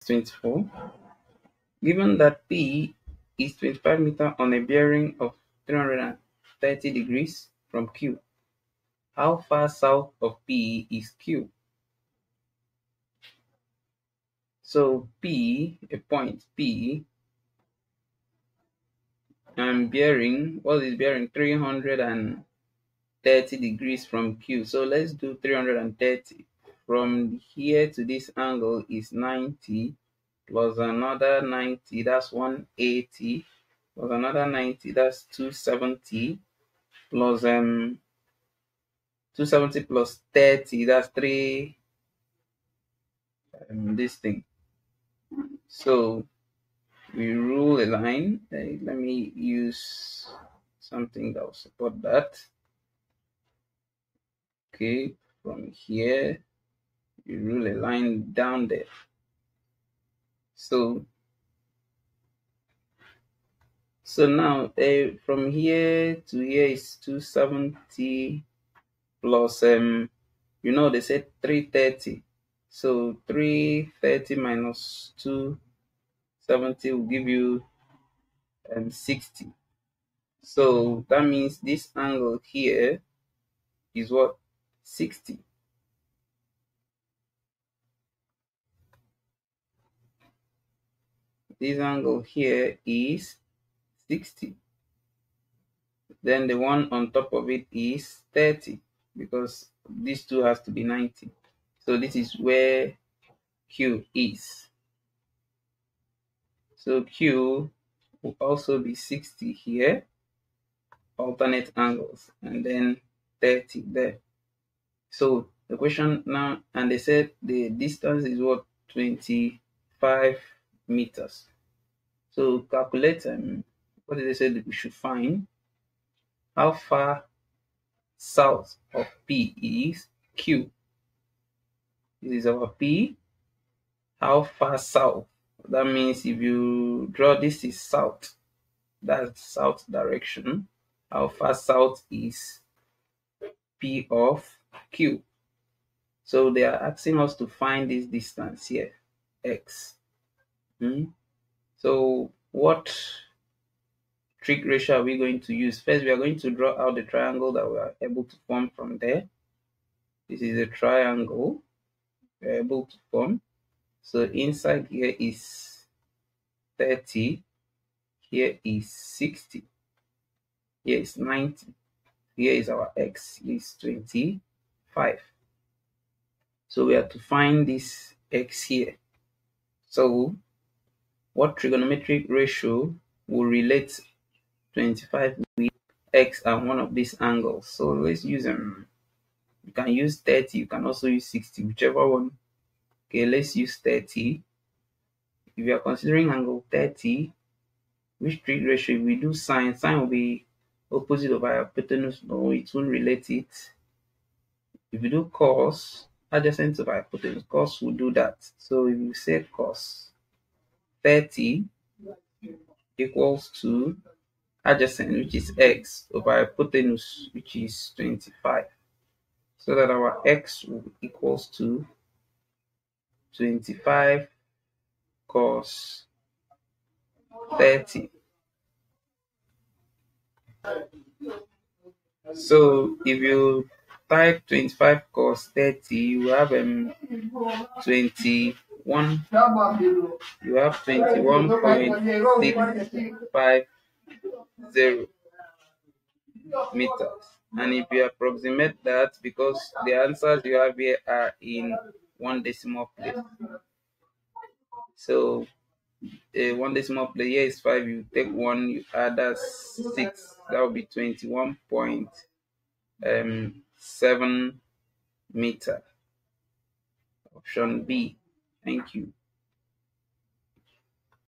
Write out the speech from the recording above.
24. Given that P is 25 meters on a bearing of 330 degrees from Q, how far south of P is Q? So P, a point P, and bearing, what is bearing? 330 degrees from Q. So let's do 330. From here to this angle is 90 plus another 90, that's 180, plus another 90, that's 270, plus 270 plus 30, that's 3, this thing. So we rule a line. Let me use something that will support that. Okay, from here you rule a line down there. So now from here to here is 270 plus they said 330. So 330 minus 270 will give you 60. So that means this angle here is what? 60. This angle here is 60. Then the one on top of it is 30, because these two has to be 90. So this is where Q is. So Q will also be 60 here, alternate angles, and then 30 there. So the question now, and they said the distance is what? 25 meters. So calculate what did they say that we should find? How far south of P is Q? This is our P. How far south? That means if you draw, this is south. That's south direction. How far south is P of Q? So they are asking us to find this distance here, x. So what trig ratio are we going to use? First, we are going to draw out the triangle that we are able to form from there. This is a triangle we are able to form. So inside here is 30, here is 60, here is 90, here is our x, is 25. So we have to find this x here. So what trigonometric ratio will relate 25 with x and one of these angles? So let's use them. You can use 30, you can also use 60, whichever one. Okay, let's use 30. If you are considering angle 30, which trig ratio? If we do sine will be opposite of our hypotenuse. No, it won't relate it. If we do cos, adjacent of hypotenuse, cos will do that. So if you say cos 30 equals to adjacent, which is x, over hypotenuse, which is 25. So that our x will equals to 25 cos 30. So if you type 25 cos 30, you have 21. You have 21.650 meters. And if you approximate that, because the answers you have here are in 1 decimal place. So 1 decimal place here is 5. You take 1, you add that 6. That will be 21.7 meter. Option B. Thank you.